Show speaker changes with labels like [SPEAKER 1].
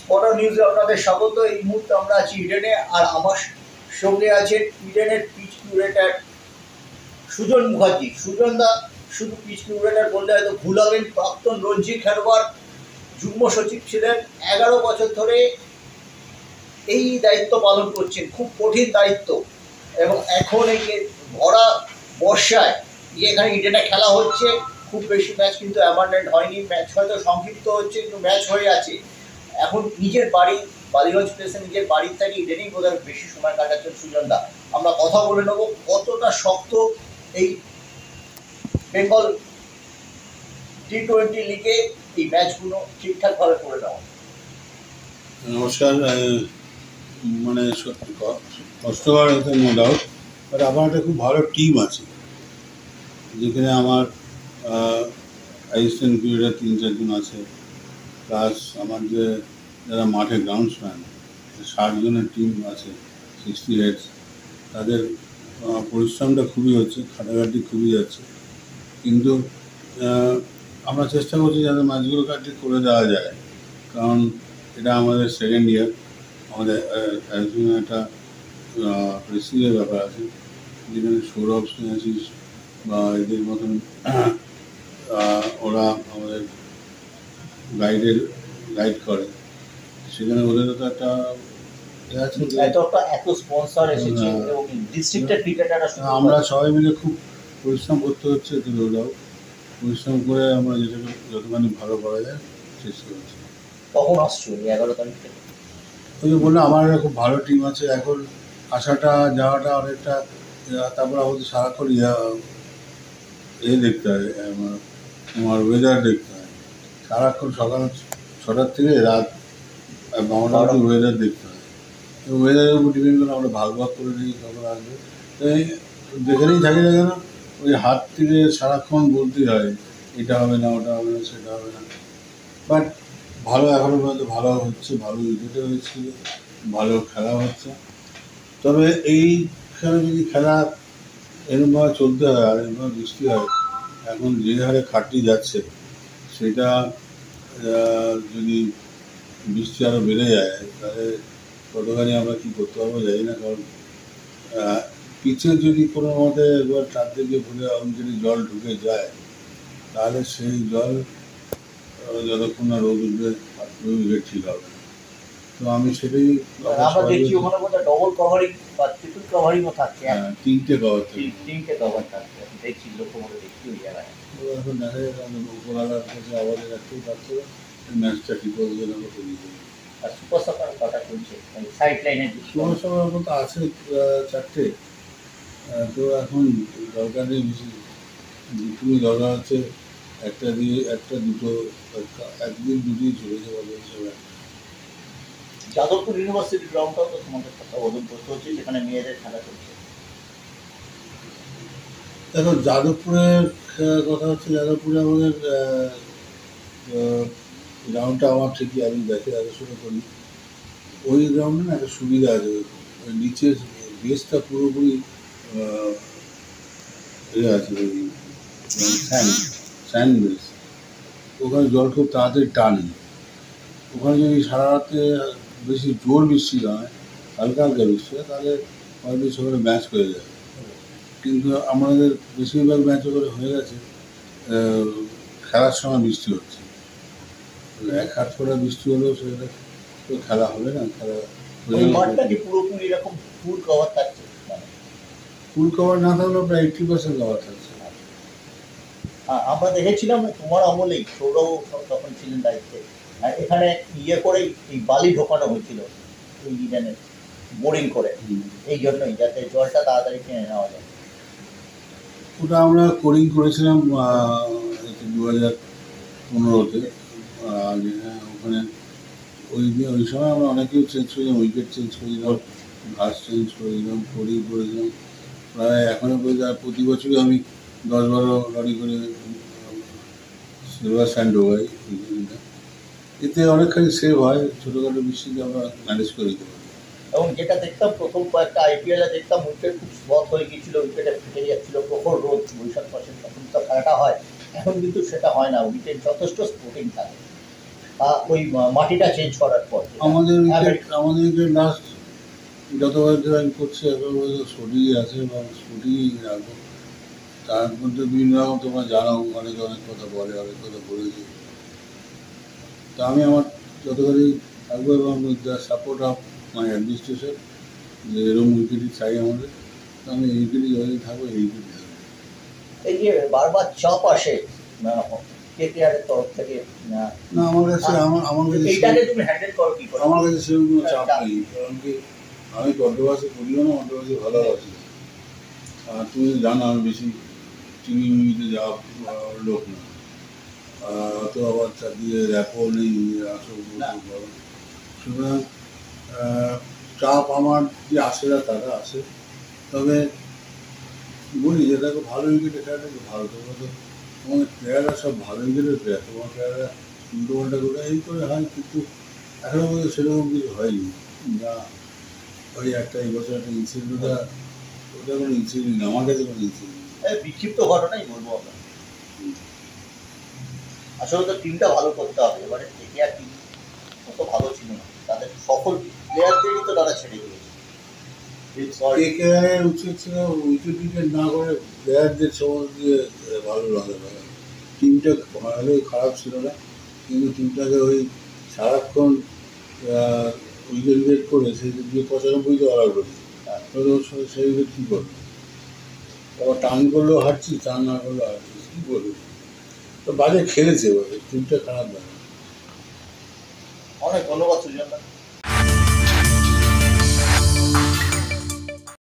[SPEAKER 1] Spotter নিউজে আপনাদের স্বাগত। এই মুহূর্তে আমরা আছি ইডেনে, আর আমার সঙ্গে আছেন ইডেনের পিচ কিউরেটার সুজন মুখার্জি। সুজন দা, শুধু পিচ কিউরেটার বললে হয়তো ভুল হবেন, প্রাক্তন রঞ্জি খেলোয়াড়, যুগ্ম সচিব ছিলেন, 11 বছর ধরে এই দায়িত্ব পালন করছেন, খুব কঠিন দায়িত্ব। এবং এখন এই যে ভরা বর্ষায় এখানে ইডেনে খেলা হচ্ছে, খুব বেশি ম্যাচ কিন্তু অ্যাবান্ডেন্ট হয়নি, ম্যাচ হয়তো সংক্ষিপ্ত হচ্ছে কিন্তু ম্যাচ হয়ে আছে। এখন নিজের বাড়ি বালিগঞ্জ প্লেসে, নিজের বাড়ির থেকে ইডেনেই বোধহয় বেশি সময় কাটাচ্ছেন সুজন দা। আমরা কথা বলে নেব কতটা শক্ত এই বেঙ্গল টি20 লিগে এই ম্যাচগুলো ঠিকঠাকভাবে করে নেওয়া।
[SPEAKER 2] নমস্কার। মানে কষ্টকর হতে নো ডাউট, বাট আমার একটা খুব ভালো টিম আছে, যেখানে আমার অ্যাসিস্ট্যান্ট ক্রিকেটার 3-4 জন আছে, প্লাস আমার যে যারা মাঠে গ্রাউন্ডসম্যান 60 জনের টিম আছে, 60 হেডস। তাদের পরিশ্রমটা খুবই হচ্ছে, খাটাখাটি খুবই যাচ্ছে, কিন্তু আমরা চেষ্টা করছি যাতে ম্যাচগুলো কাটিয়ে করে দেওয়া যায়, কারণ এটা আমাদের সেকেন্ড ইয়ার। আমাদের একজন একটা প্রেস্টিজের ব্যাপার আছে, যেখানে সৌরভ স্নেহাশিস বা এদের মতন ওরা আমাদের গাইড করে, সেখানে ওদেরও তো একটা আছে। আমরা সবাই মিলে খুব পরিশ্রম করতে হচ্ছে, ওরাও পরিশ্রম করে আমরা যেটাকে যতখানি ভালো করা যায় চেষ্টা করছি।
[SPEAKER 1] কখন আসছো 11 তারিখ থেকে?
[SPEAKER 2] ওই যে বললাম, আমার একটা খুব ভালো টিম আছে। এখন আসাটা যাওয়াটা অনেকটা, তারপর আমাদের সারাক্ষণ দেখতে হয়, আমার ওয়েদার দেখতে হয় সারাক্ষণ, সকাল 6টার থেকে রাত 12টা অবধি ওয়েদার দেখতে হয়। ওয়েদারের উপর ডিপেন্ড করে আমরা ভাগ করে নিই কখন আসবে। তাই যেখানেই থাকি না কেন, ওই হাত থেকে সারাক্ষণ বলতেই হয় এটা হবে না, ওটা হবে না, সেটা হবে না। বাট ভালো, এখনও পর্যন্ত ভালো হচ্ছে, ভালো উইকেটে হয়েছিল, ভালো খেলা হচ্ছে। তবে এইখানে যদি খেলা এরকমভাবে চলতে হয় আর এরকমভাবে বৃষ্টি হয়, এখন যে হারে খাটনি যাচ্ছে, সেটা যদি বৃষ্টি আরও বেড়ে যায় তাহলে কতখানি আমরা কী করতে পারবো জানি না। কারণ পিচে যদি কোনো মতে একবার তার থেকে ভুলে যদি জল ঢুকে যায়, তাহলে সেই জল যতক্ষণ না রোদ উঠবে উইকেট ঠিক হবে। তো আমি সেটাই
[SPEAKER 1] ডবল কভারিং বা ট্রিপল কভারিংও থাকছে,
[SPEAKER 2] 3টে কভার
[SPEAKER 1] থাকছে, দেখছি লক্ষ্য করে দেখছি ওই জায়গায়।
[SPEAKER 2] এখন দেখা যায় উপরওয়ালার কাছে আওয়াজে রাখতেই পারছে না, ম্যাচটা ঠিক করে দিয়ে আমরা করিয়ে দেবো।
[SPEAKER 1] আর সুপার শপার কটা চলছে সাইড লাইনে?
[SPEAKER 2] সুপার শপার মতো আছে 4টে। তো এখন দরকার নেই বেশি, দুটোই দরকার আছে, একটা দিয়ে একটা দুটো, একদিন দুটোই চলে যাবে সবাই।
[SPEAKER 1] যাদবপুর ইউনিভার্সিটি গ্রাউন্ডটাও তো তোমাদের তত্ত্বাবধান করতে হচ্ছে, যেখানে মেয়েদের খেলা চলছে।
[SPEAKER 2] দেখো, যাদবপুরের কথা হচ্ছে, যাদবপুরে আমাদের গ্রাউন্ডটা আমার ঠিকই আমি দেখাশোনা করি। ওই গ্রাউন্ডে না একটা সুবিধা আছে, ওই নিচের বেসটা পুরোপুরি আছে, ওই স্যান্ড বেস। ওখানে জল খুব তাড়াতাড়ি টানে। ওখানে যদি সারা রাতে বেশি জোর বৃষ্টি না হয়, হালকা হালকা বৃষ্টি হয়, তাহলে হয়তো সেখানে ম্যাচ হয়ে যায়। কিন্তু আমাদের বেশিরভাগ ম্যাচ ওখানে হয়ে গেছে খেলার সময় বৃষ্টি হচ্ছে। 1 হাত করে বৃষ্টি হলেও সেখানে তো খেলা হবে না।
[SPEAKER 1] পুরোপুরি এরকম ফুল কভার থাকছে,
[SPEAKER 2] ফুল কভার না থাকলেও প্রায় 80% কভার থাকছে।
[SPEAKER 1] আমরা দেখেছিলাম তোমার আমলেই, সৌরভ তখন ছিলেন দায়িত্বে, এখানে করেই এই বালি ঢোকানো হয়েছিল এই ইডেনে, বোরিং করে, এই জন্যই যাতে জলটা তাড়াতাড়ি টেনে নেওয়া যায়।
[SPEAKER 2] ওটা আমরা করেছিলাম 2015-তে। ওখানে ওই সময় আমরা অনেকেও চেঞ্জ করেছিলাম, উইকেট চেঞ্জ করেছিলাম, ঘাস চেঞ্জ করেছিলাম, করেছিলাম প্রায়। এখনও পর্যন্ত প্রতি বছরই আমি 10-12 লরি করে সিলভার স্যান্ড ঢোকাই। এতে অনেকখানি সেভ হয়, ছোটোখাটো বৃষ্টিতে আমরা ম্যানেজ করে দিতে পারি।
[SPEAKER 1] এবং যেটা দেখতাম প্রথম কয়েকটা IPL-এ দেখতাম, উইকেট খুব স্মথ হয়ে গিয়েছিল, উইকেটে ফেটে যাচ্ছিল, প্রখর রোদ, বৈশাখ মাসে তখন তো খেলাটা হয়। এখন কিন্তু সেটা হয় না, উইকেট যথেষ্ট স্পোর্টিং থাকে। ওই মাটিটা চেঞ্জ করার পর
[SPEAKER 2] আমাদের
[SPEAKER 1] হ্যাঁ,
[SPEAKER 2] উইকেট লাস্ট যতবার জয়েন করছে এবার সরিয়ে আছে এবং সরিয়েই রাখবো। তার মধ্যে বিভিন্ন রকম তোমরা জানাও, অনেক অনেক কথা বলে, অনেক কথা বলেছে। তা আমি আমার যতবারই থাকবো এবং with the support of my administration যে এরকম উইকেটই চাই আমাদের, তো আমি এই উইকেটই যতদিন থাকবো এই উইকেটই থাকবো।
[SPEAKER 1] এই যে বারবার চাপ আসে কেকেআরের তরফ থেকে
[SPEAKER 2] না আমার কাছে
[SPEAKER 1] এইটাকে তুমি হ্যান্ডেল করো কি করে?
[SPEAKER 2] আমার কাছে সেরকম কোনো চাপ নেই, কারণ কি আমি বড্ডবাসে করিও না, বড্ডবাসে ভালোবাসি। আর তুমি জানো আমি বেশি টিভি মিভিতে যাওয়া লোক না, অত আবার চারদিকে র্যাপও নেই আসল বলো। সুতরাং চাপ আমার যে আসে না তারা আসে, তবে বলি যে দেখো ভালো উইকেটে খেলাটা খুব ভালো। তোমরা তো তোমাদের প্লেয়াররা সব ভালো উইকেটের প্লেয়ার, তোমার প্লেয়াররা উল্টো পাল্টা করে এই করে হয়, কিন্তু এখনো পর্যন্ত সেরকম কিছু হয়নি। না ওই একটা এই বছর একটা ইনসিডেন্ট, ওটা কোনো ইনসিডেন্ট না, আমার কাছে কোনো ইনসিডেন্ট।
[SPEAKER 1] বিক্ষিপ্ত ঘটনাই বলবো আমরা। আসলে তো টিমটা ভালো করতে হবে, এবারে কেকেআর টিম অত ভালো ছিল না, তাদের সকল প্লেয়ারদেরই তো তারা ছেড়ে দিয়েছে।
[SPEAKER 2] কেকেআরের উচিত ছিল উইকেট টিকেট না করে প্লেয়ারদের সময় দিয়ে ভালো লাগে। টিমটা ভালো খারাপ ছিল না, কিন্তু টিমটাকে ওই সারাক্ষণ উইকেট উইকেট করে সেই দিয়ে 95 তো অল আউট হচ্ছে। সেই উইকেট কী করবে? আবার টার্ন করলেও হারছি, টার্ন না করলেও হারছি, কী করবে? তো বাজে খেলেছে, টিমটা খারাপ লাগে।
[SPEAKER 1] অনেক ধন্যবাদ সুজন।